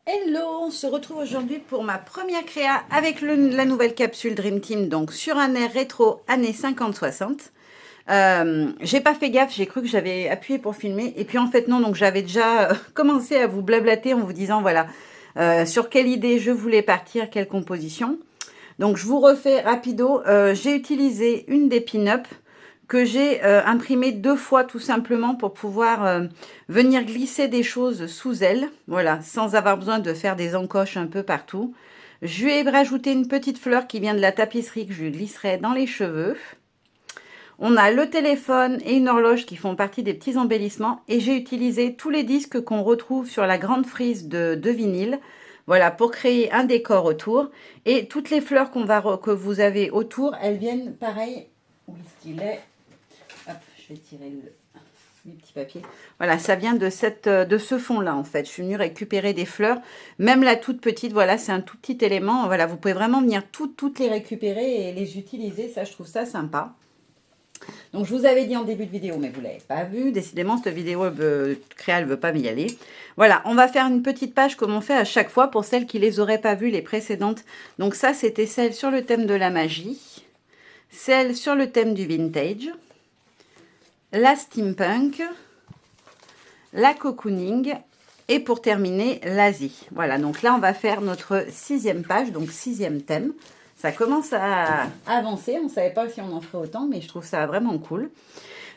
Hello, on se retrouve aujourd'hui pour ma première créa avec la nouvelle capsule Dream Team, donc sur un air rétro années 50-60. J'ai pas fait gaffe, j'ai cru que j'avais appuyé pour filmer, et puis en fait non, donc j'avais déjà commencé à vous blablater en vous disant voilà, sur quelle idée je voulais partir, quelle composition. Donc je vous refais rapido, j'ai utilisé une des pin-up que j'ai imprimé 2 fois tout simplement pour pouvoir venir glisser des choses sous elle, voilà, sans avoir besoin de faire des encoches un peu partout. Je lui ai rajouté une petite fleur qui vient de la tapisserie que je lui glisserai dans les cheveux. On a le téléphone et une horloge qui font partie des petits embellissements. Et j'ai utilisé tous les disques qu'on retrouve sur la grande frise de vinyle. Voilà, pour créer un décor autour. Et toutes les fleurs que vous avez autour, elles viennent pareil. Où est-ce qu'il est? Hop, je vais tirer les petits papiers. Voilà, ça vient de ce fond-là, en fait. Je suis venue récupérer des fleurs. Même la toute petite, voilà, c'est un tout petit élément. Voilà, vous pouvez vraiment venir toutes les récupérer et les utiliser. Ça, je trouve ça sympa. Donc, je vous avais dit en début de vidéo, mais vous ne l'avez pas vu. Décidément, cette vidéo créa, elle ne veut pas m'y aller. Voilà, on va faire une petite page comme on fait à chaque fois pour celles qui ne les auraient pas vues, les précédentes. Donc, ça, c'était celle sur le thème de la magie. Celle sur le thème du vintage. La steampunk. La cocooning. Et pour terminer, l'Asie. Voilà, donc là, on va faire notre 6e page, donc 6e thème. Ça commence à avancer. On ne savait pas si on en ferait autant, mais je trouve ça vraiment cool.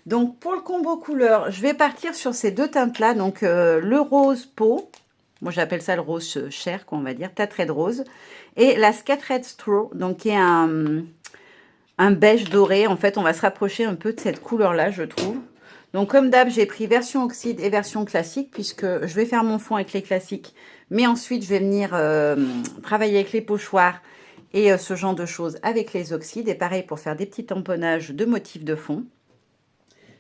Donc, pour le combo couleur, je vais partir sur ces deux teintes-là. Donc, le rose peau. Moi, j'appelle ça le rose chair, qu'on va dire. Tatred rose. Et la Scattered Straw, donc qui est un beige doré. En fait, on va se rapprocher un peu de cette couleur-là, je trouve. Donc, comme d'hab, j'ai pris version oxyde et version classique, puisque je vais faire mon fond avec les classiques. Mais ensuite, je vais venir travailler avec les pochoirs et ce genre de choses avec les oxydes. Et pareil, pour faire des petits tamponnages de motifs de fond.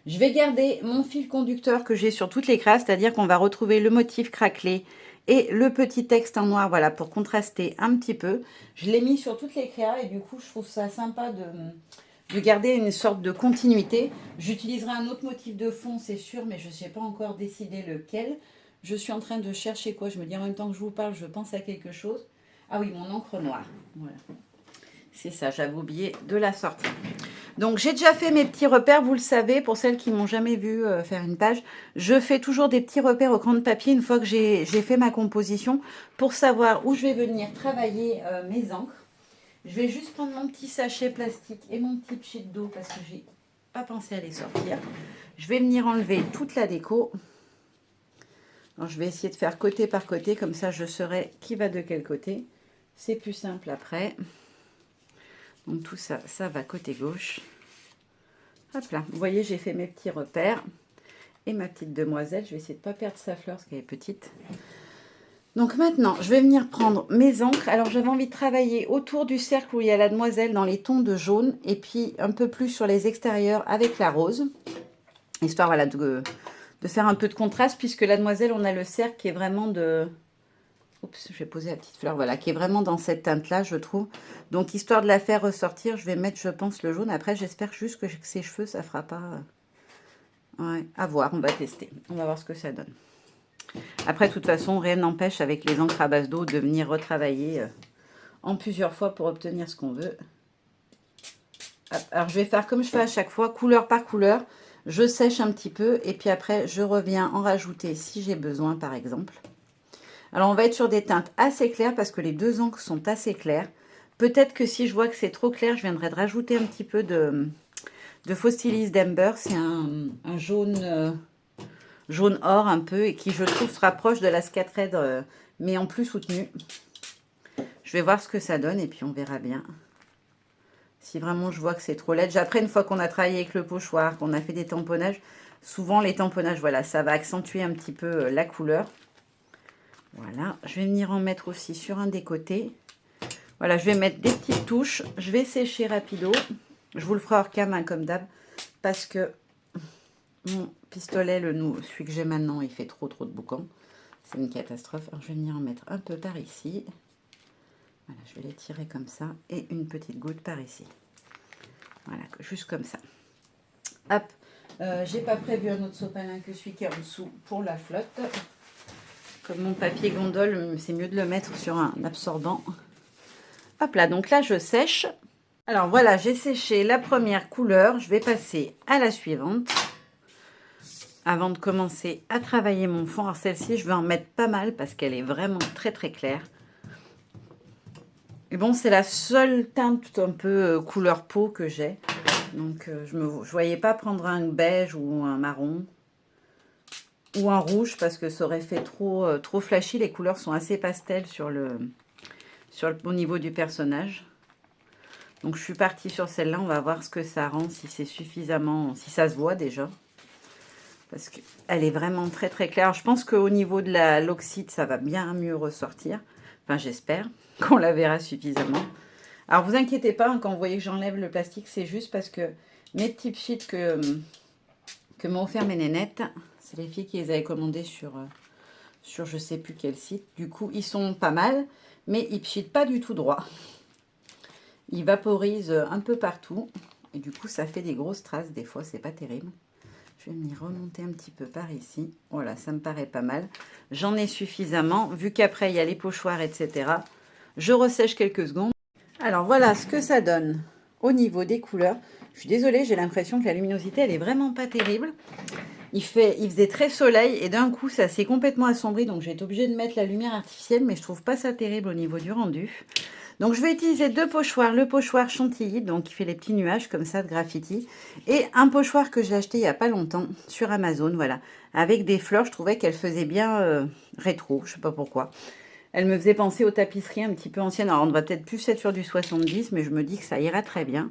Je vais garder mon fil conducteur que j'ai sur toutes les crasses, c'est-à-dire qu'on va retrouver le motif craquelé et le petit texte en noir, voilà, pour contraster un petit peu. Je l'ai mis sur toutes les créas et du coup, je trouve ça sympa de garder une sorte de continuité. J'utiliserai un autre motif de fond, c'est sûr, mais je ne sais pas encore décidé lequel. Je suis en train de chercher quoi. Je me dis en même temps que je vous parle, je pense à quelque chose. Ah oui, mon encre noire. Voilà. C'est ça, j'avais oublié de la sortir. Donc, j'ai déjà fait mes petits repères, vous le savez, pour celles qui m'ont jamais vu faire une page. Je fais toujours des petits repères au crayon de papier une fois que j'ai fait ma composition pour savoir où je vais venir travailler mes encres. Je vais juste prendre mon petit sachet plastique et mon petit pchit d'eau parce que j'ai pas pensé à les sortir. Je vais venir enlever toute la déco. Alors, je vais essayer de faire côté par côté, comme ça je saurai qui va de quel côté. C'est plus simple après. Donc tout ça, ça va côté gauche. Hop là, vous voyez, j'ai fait mes petits repères. Et ma petite demoiselle, je vais essayer de ne pas perdre sa fleur parce qu'elle est petite. Donc maintenant, je vais venir prendre mes encres. Alors j'avais envie de travailler autour du cercle où il y a la demoiselle dans les tons de jaune. Et puis un peu plus sur les extérieurs avec la rose. Histoire voilà, de faire un peu de contraste puisque la demoiselle, on a le cercle qui est vraiment de... Oups, je vais poser la petite fleur, voilà, qui est vraiment dans cette teinte-là, je trouve. Donc, histoire de la faire ressortir, je vais mettre, je pense, le jaune. Après, j'espère juste que ses cheveux, ça fera pas... Ouais, à voir, on va tester. On va voir ce que ça donne. Après, de toute façon, rien n'empêche avec les encres à base d'eau de venir retravailler en plusieurs fois pour obtenir ce qu'on veut. Hop, alors, je vais faire comme je fais à chaque fois, couleur par couleur. Je sèche un petit peu et puis après, je reviens en rajouter si j'ai besoin, par exemple. Alors, on va être sur des teintes assez claires parce que les deux encres sont assez claires. Peut-être que si je vois que c'est trop clair, je viendrai de rajouter un petit peu de Fossilis d'Amber. C'est un jaune, jaune or un peu et qui, je trouve, se rapproche de la Scattered, mais en plus soutenu. Je vais voir ce que ça donne et puis on verra bien. Si vraiment je vois que c'est trop laid. Après, une fois qu'on a travaillé avec le pochoir, qu'on a fait des tamponnages, souvent les tamponnages, voilà, ça va accentuer un petit peu la couleur. Voilà, je vais venir en mettre aussi sur un des côtés. Voilà, je vais mettre des petites touches. Je vais sécher rapido. Je vous le ferai hors cam, hein, comme d'hab. Parce que mon pistolet, celui que j'ai maintenant, il fait trop de boucans. C'est une catastrophe. Alors, je vais venir en mettre un peu par ici. Voilà, je vais les tirer comme ça. Et une petite goutte par ici. Voilà, juste comme ça. Hop. J'ai pas prévu un autre sopalin que celui qui est en dessous pour la flotte. Comme mon papier gondole, c'est mieux de le mettre sur un absorbant. Hop là, donc là, je sèche. Alors voilà, j'ai séché la première couleur. Je vais passer à la suivante. Avant de commencer à travailler mon fond. Alors celle-ci, je vais en mettre pas mal parce qu'elle est vraiment très très claire. Et bon, c'est la seule teinte un peu couleur peau que j'ai. Donc je ne voyais pas prendre un beige ou un marron. Ou un rouge parce que ça aurait fait trop flashy. Les couleurs sont assez pastel au niveau du personnage. Donc je suis partie sur celle-là. On va voir ce que ça rend, si c'est suffisamment, si ça se voit déjà. Parce qu'elle est vraiment très très claire. Je pense qu'au niveau de l'oxyde, ça va bien mieux ressortir. Enfin, j'espère qu'on la verra suffisamment. Alors, vous inquiétez pas, hein, quand vous voyez que j'enlève le plastique, c'est juste parce que mes petits sheets que m'ont offert mes nénettes, c'est les filles qui les avaient commandés sur je sais plus quel site. Du coup, ils sont pas mal, mais ils pchitent pas du tout droit. Ils vaporisent un peu partout. Et du coup, ça fait des grosses traces. Des fois, c'est pas terrible. Je vais venir remonter un petit peu par ici. Voilà, ça me paraît pas mal. J'en ai suffisamment. Vu qu'après, il y a les pochoirs, etc. Je ressèche quelques secondes. Alors, voilà ce que ça donne au niveau des couleurs. Je suis désolée, j'ai l'impression que la luminosité, elle est vraiment pas terrible. Il faisait très soleil et d'un coup, ça s'est complètement assombri. Donc, j'ai été obligée de mettre la lumière artificielle. Mais je trouve pas ça terrible au niveau du rendu. Donc, je vais utiliser deux pochoirs. Le pochoir chantilly, donc qui fait les petits nuages comme ça de graffiti. Et un pochoir que j'ai acheté il n'y a pas longtemps sur Amazon, voilà. Avec des fleurs, je trouvais qu'elle faisait bien rétro, je sais pas pourquoi. Elle me faisait penser aux tapisseries un petit peu anciennes. Alors, on va peut-être plus être sur du 70, mais je me dis que ça ira très bien.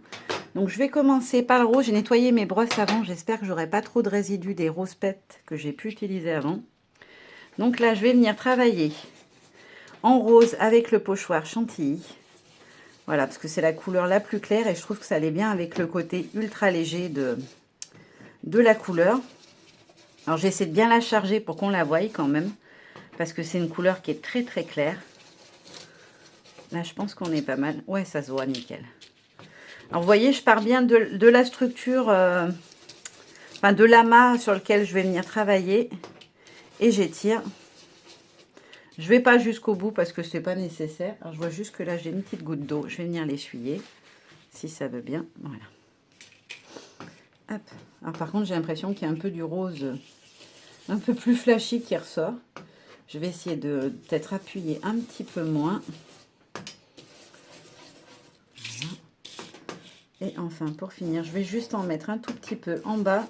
Donc, je vais commencer par le rose. J'ai nettoyé mes brosses avant. J'espère que j'aurai pas trop de résidus des roses pets que j'ai pu utiliser avant. Donc là, je vais venir travailler en rose avec le pochoir chantilly. Voilà, parce que c'est la couleur la plus claire et je trouve que ça allait bien avec le côté ultra léger de la couleur. Alors, j'essaie de bien la charger pour qu'on la voie quand même, parce que c'est une couleur qui est très très claire. Là, je pense qu'on est pas mal. Ouais, ça se voit, nickel. Alors, vous voyez, je pars bien de la structure, enfin de l'amas sur lequel je vais venir travailler et j'étire. Je vais pas jusqu'au bout parce que c'est pas nécessaire. Alors, je vois juste que là, j'ai une petite goutte d'eau. Je vais venir l'essuyer, si ça veut bien. Voilà. Hop. Alors, par contre, j'ai l'impression qu'il y a un peu du rose un peu plus flashy qui ressort. Je vais essayer de peut-être appuyer un petit peu moins. Voilà. Et enfin, pour finir, je vais juste en mettre un tout petit peu en bas.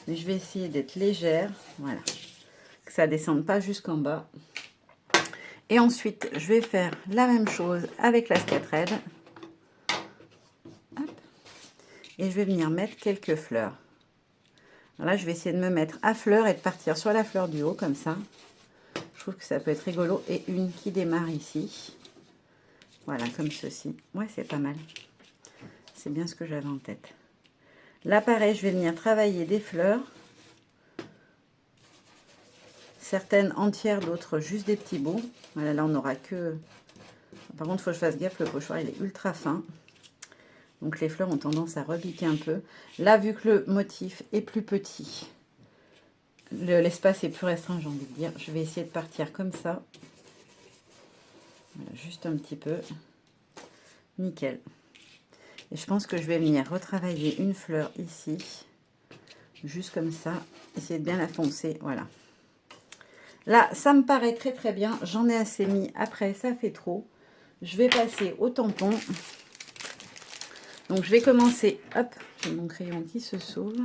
Mais je vais essayer d'être légère. Voilà. Que ça ne descende pas jusqu'en bas. Et ensuite, je vais faire la même chose avec la scattered. Hop. Et je vais venir mettre quelques fleurs. Alors là, je vais essayer de me mettre à fleur et de partir sur la fleur du haut, comme ça. Je trouve que ça peut être rigolo. Et une qui démarre ici. Voilà, comme ceci. Ouais, c'est pas mal. C'est bien ce que j'avais en tête. Là, pareil, je vais venir travailler des fleurs. Certaines entières, d'autres juste des petits bouts. Voilà, là, on n'aura que... Par contre, il faut que je fasse gaffe, le pochoir, il est ultra fin. Donc, les fleurs ont tendance à repiquer un peu. Là, vu que le motif est plus petit, l'espace est plus restreint, j'ai envie de dire. Je vais essayer de partir comme ça. Voilà, juste un petit peu. Nickel. Et je pense que je vais venir retravailler une fleur ici. Juste comme ça. Essayer de bien la foncer. Voilà. Là, ça me paraît très très bien. J'en ai assez mis. Après, ça fait trop. Je vais passer au tampon. Donc, je vais commencer. Hop, j'ai mon crayon qui se sauve.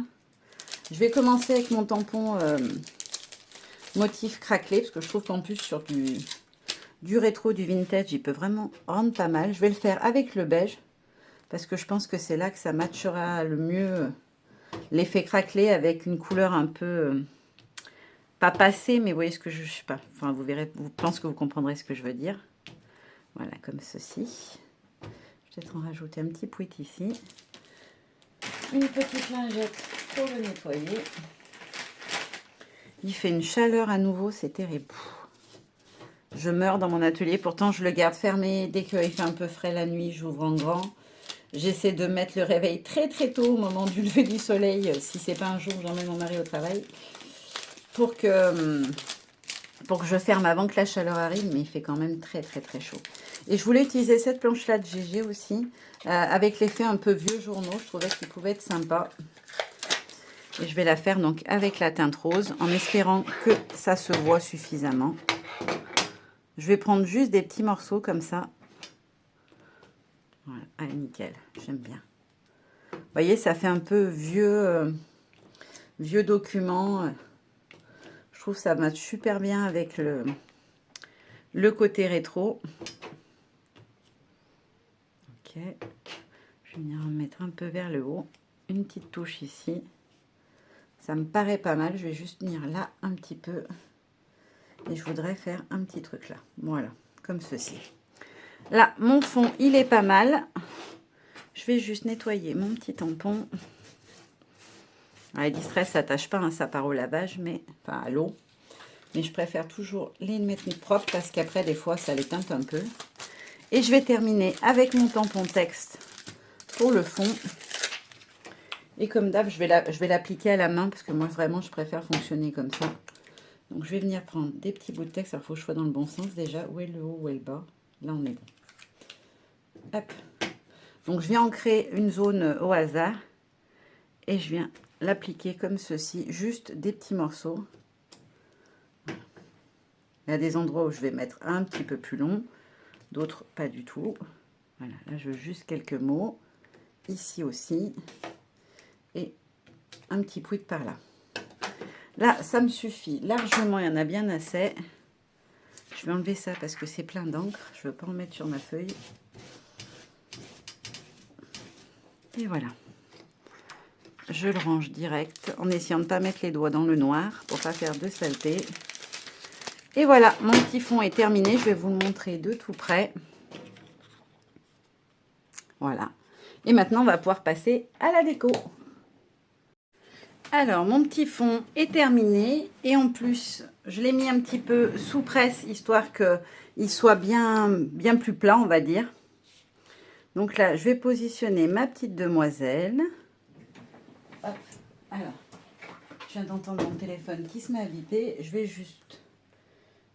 Je vais commencer avec mon tampon motif craquelé. Parce que je trouve qu'en plus, sur du rétro, du vintage, il peut vraiment rendre pas mal. Je vais le faire avec le beige. Parce que je pense que c'est là que ça matchera le mieux l'effet craquelé avec une couleur un peu... pas passée, mais vous voyez ce que je sais pas. Enfin, vous verrez, je pense que vous comprendrez ce que je veux dire. Voilà, comme ceci. Je vais peut-être en rajouter un petit pouit ici. Une petite lingette pour le nettoyer. Il fait une chaleur à nouveau, c'est terrible. Je meurs dans mon atelier, pourtant je le garde fermé. Dès qu'il fait un peu frais la nuit, j'ouvre en grand. J'essaie de mettre le réveil très très tôt au moment du lever du soleil. Si c'est pas un jour, j'emmène mon mari au travail. Pour que pour que je ferme avant que la chaleur arrive, mais il fait quand même très très très chaud. Et je voulais utiliser cette planche-là de GG aussi, avec l'effet un peu vieux journaux. Je trouvais qu'il pouvait être sympa. Et je vais la faire donc avec la teinte rose, en espérant que ça se voit suffisamment. Je vais prendre juste des petits morceaux comme ça. Voilà, allez, nickel, j'aime bien. Vous voyez, ça fait un peu vieux document. Je trouve que ça matche super bien avec le côté rétro. Ok, je vais venir en mettre un peu vers le haut. Une petite touche ici. Ça me paraît pas mal. Je vais juste venir là un petit peu. Et je voudrais faire un petit truc là. Voilà, comme ceci. Là, mon fond, il est pas mal. Je vais juste nettoyer mon petit tampon. Les Distress, ça n'attache pas, hein, ça part au lavage, mais enfin à l'eau. Mais je préfère toujours les mettre propres parce qu'après, des fois, ça les teinte un peu. Et je vais terminer avec mon tampon texte pour le fond. Et comme d'hab, je vais l'appliquer à la main parce que moi, vraiment, je préfère fonctionner comme ça. Donc, je vais venir prendre des petits bouts de texte. Alors, il faut que je sois dans le bon sens déjà. Où est le haut, où est le bas? Là, on est bon. Hop. Donc, je viens ancrer une zone au hasard. Et je viens l'appliquer comme ceci. Juste des petits morceaux. Il y a des endroits où je vais mettre un petit peu plus long. D'autres, pas du tout. Voilà, là, je veux juste quelques mots. Ici aussi. Et un petit pouit par là. Là, ça me suffit largement, il y en a bien assez. Je vais enlever ça parce que c'est plein d'encre. Je ne veux pas en mettre sur ma feuille. Et voilà. Je le range direct en essayant de ne pas mettre les doigts dans le noir pour ne pas faire de saleté. Et voilà, mon petit fond est terminé. Je vais vous le montrer de tout près. Voilà. Et maintenant, on va pouvoir passer à la déco. Alors, mon petit fond est terminé et en plus, je l'ai mis un petit peu sous presse, histoire qu'il soit bien plus plat, on va dire. Donc là, je vais positionner ma petite demoiselle. Hop. Alors, je viens d'entendre mon téléphone qui se met à viper. Je vais juste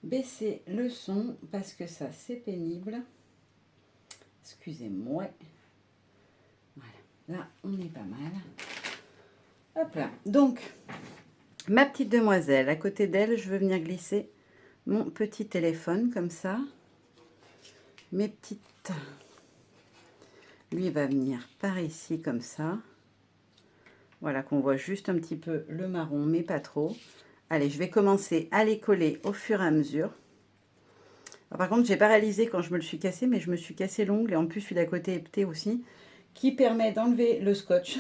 baisser le son parce que ça, c'est pénible. Excusez-moi. Voilà, là, on est pas mal. Hop là. Donc, ma petite demoiselle, à côté d'elle, je veux venir glisser mon petit téléphone comme ça. Mes petites... Lui, il va venir par ici comme ça. Voilà, qu'on voit juste un petit peu le marron, mais pas trop. Allez, je vais commencer à les coller au fur et à mesure. Alors, par contre, j'ai pas réalisé quand je me le suis cassé, mais je me suis cassé l'ongle et en plus, celui d'à côté est pété aussi, qui permet d'enlever le scotch.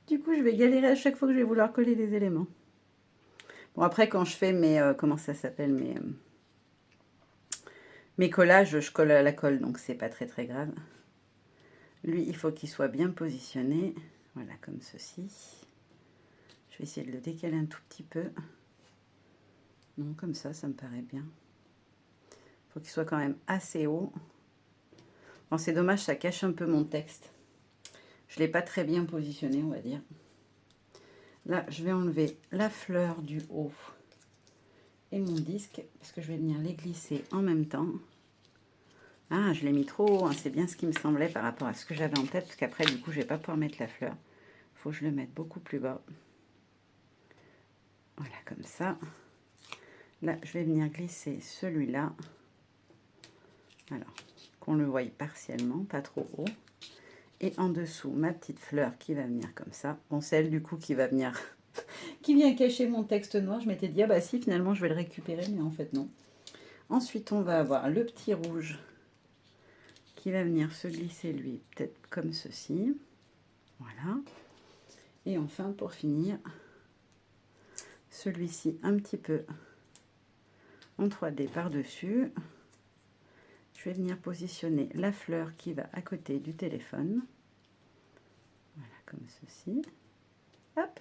Du coup, je vais galérer à chaque fois que je vais vouloir coller des éléments. Bon, après, quand je fais mes... comment ça s'appelle mes collages, je colle à la colle, donc c'est pas très très grave. Lui, il faut qu'il soit bien positionné. Voilà, comme ceci. Je vais essayer de le décaler un tout petit peu. Non, comme ça me paraît bien. Il faut qu'il soit quand même assez haut. Bon, c'est dommage, ça cache un peu mon texte. Je ne l'ai pas très bien positionné, on va dire. Là, je vais enlever la fleur du haut et mon disque, parce que je vais venir les glisser en même temps. Ah, je l'ai mis trop haut, hein, c'est bien ce qui me semblait par rapport à ce que j'avais en tête, parce qu'après, du coup, je ne vais pas pouvoir mettre la fleur. Il faut que je le mette beaucoup plus bas. Voilà, comme ça. Là, je vais venir glisser celui-là. Alors, qu'on le voie partiellement, pas trop haut. Et en dessous, ma petite fleur qui va venir comme ça. Bon, celle du coup qui va venir, qui vient cacher mon texte noir. Je m'étais dit, ah bah si, finalement, je vais le récupérer, mais en fait, non. Ensuite, on va avoir le petit rouge qui va venir se glisser, lui, peut-être comme ceci. Voilà. Et enfin, pour finir, celui-ci un petit peu en 3D par-dessus. Je vais venir positionner la fleur qui va à côté du téléphone. Voilà, comme ceci. Hop.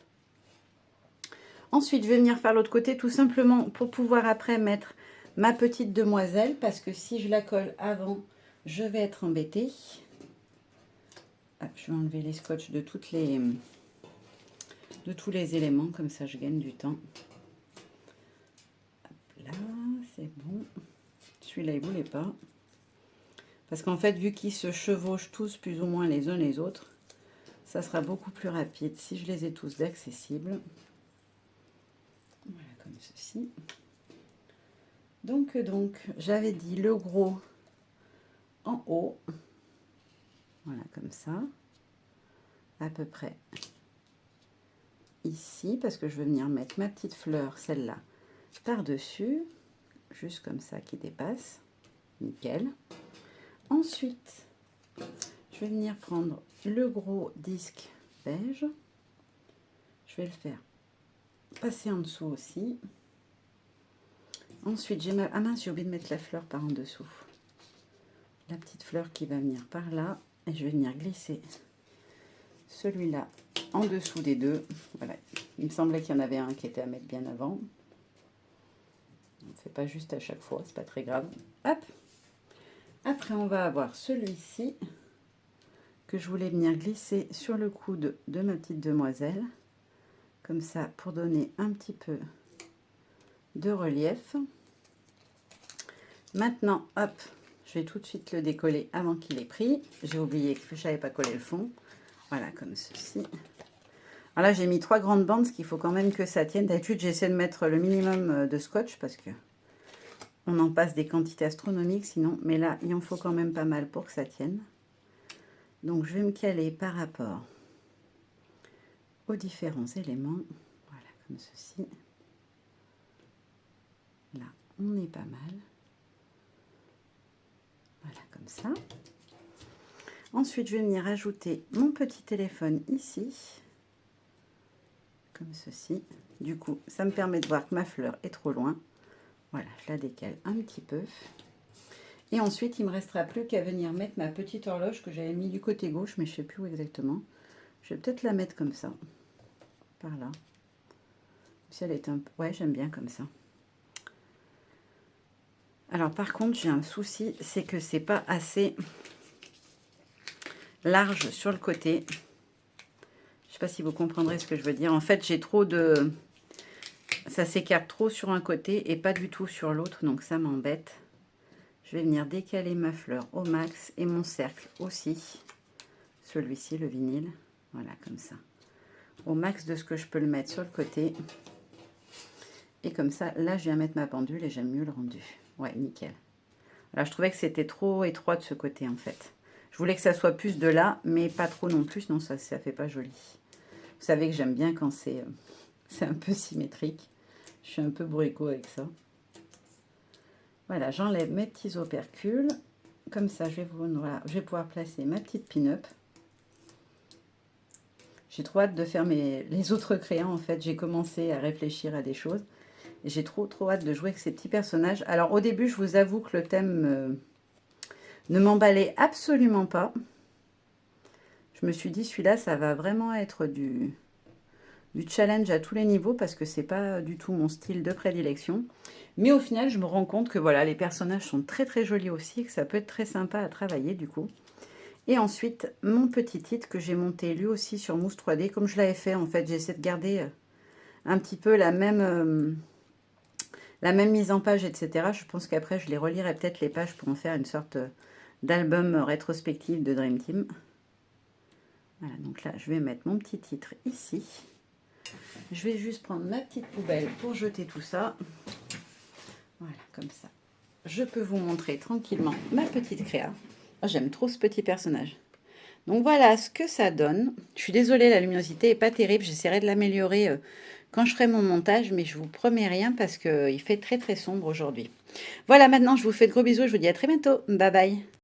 Ensuite, je vais venir faire l'autre côté tout simplement pour pouvoir après mettre ma petite demoiselle. Parce que si je la colle avant, je vais être embêtée. Hop, je vais enlever les scotch de tous les éléments. Comme ça, je gagne du temps. Hop là. C'est bon. Celui-là, il ne voulait pas. Parce qu'en fait, vu qu'ils se chevauchent tous plus ou moins les uns les autres, ça sera beaucoup plus rapide si je les ai tous d'accessibles. Voilà, comme ceci. Donc j'avais dit le gros en haut. Voilà, comme ça. À peu près ici, parce que je veux venir mettre ma petite fleur, celle-là, par-dessus. Juste comme ça, qui dépasse. Nickel. Ensuite, je vais venir prendre le gros disque beige. Je vais le faire passer en dessous aussi. Ensuite, j'ai ma... Ah mince, j'ai oublié de mettre la fleur par en dessous. La petite fleur qui va venir par là. Et je vais venir glisser celui-là en dessous des deux. Voilà. Il me semblait qu'il y en avait un qui était à mettre bien avant. On ne fait pas juste à chaque fois, c'est pas très grave. Hop. Après, on va avoir celui-ci que je voulais venir glisser sur le coude de ma petite demoiselle. Comme ça, pour donner un petit peu de relief. Maintenant, hop, je vais tout de suite le décoller avant qu'il ait pris. J'ai oublié que je n'avais pas collé le fond. Voilà, comme ceci. Alors là, j'ai mis 3 grandes bandes, ce qu'il faut quand même que ça tienne. D'habitude, j'essaie de mettre le minimum de scotch parce que on en passe des quantités astronomiques sinon. Mais là, il en faut quand même pas mal pour que ça tienne. Donc, je vais me caler par rapport aux différents éléments. Voilà, comme ceci. Là, on est pas mal. Voilà, comme ça. Ensuite, je vais venir ajouter mon petit téléphone ici. Comme ceci. Du coup, ça me permet de voir que ma fleur est trop loin. Voilà, je la décale un petit peu. Et ensuite, il ne me restera plus qu'à venir mettre ma petite horloge que j'avais mis du côté gauche, mais je ne sais plus où exactement. Je vais peut-être la mettre comme ça. Par là. Si elle est un peu... Ouais, j'aime bien comme ça. Alors, par contre, j'ai un souci, c'est que c'est pas assez large sur le côté. Je sais pas si vous comprendrez ce que je veux dire. En fait, j'ai trop de... Ça s'écarte trop sur un côté et pas du tout sur l'autre, donc ça m'embête. Je vais venir décaler ma fleur au max et mon cercle aussi. Celui-ci, le vinyle. Voilà, comme ça. Au max de ce que je peux le mettre sur le côté. Et comme ça, là, je viens mettre ma pendule et j'aime mieux le rendu. Ouais, nickel. Alors, je trouvais que c'était trop étroit de ce côté, en fait. Je voulais que ça soit plus de là, mais pas trop non plus. Non, ça fait pas joli. Vous savez que j'aime bien quand c'est un peu symétrique. Je suis un peu bourricot avec ça. Voilà, j'enlève mes petits opercules. Comme ça, je vais pouvoir placer ma petite pin-up. J'ai trop hâte de faire les autres créants, en fait. J'ai commencé à réfléchir à des choses. Et j'ai trop hâte de jouer avec ces petits personnages. Alors, au début, je vous avoue que le thème ne m'emballait absolument pas. Je me suis dit, celui-là, ça va vraiment être du challenge à tous les niveaux parce que c'est pas du tout mon style de prédilection. Mais au final, je me rends compte que voilà, les personnages sont très jolis aussi et que ça peut être très sympa à travailler du coup. Et ensuite, mon petit titre que j'ai monté lui aussi sur Mousse 3D. Comme je l'avais fait, en fait, j'essaie de garder un petit peu la même mise en page, etc. Je pense qu'après, je les relirai peut-être les pages pour en faire une sorte d'album rétrospectif de Dream Team. Voilà, donc là, je vais mettre mon petit titre ici. Je vais juste prendre ma petite poubelle pour jeter tout ça. Voilà, comme ça. Je peux vous montrer tranquillement ma petite créa. Oh, j'aime trop ce petit personnage. Donc voilà ce que ça donne. Je suis désolée, la luminosité n'est pas terrible. J'essaierai de l'améliorer quand je ferai mon montage, mais je vous promets rien parce qu'il fait très sombre aujourd'hui. Voilà, maintenant je vous fais de gros bisous. Je vous dis à très bientôt. Bye bye.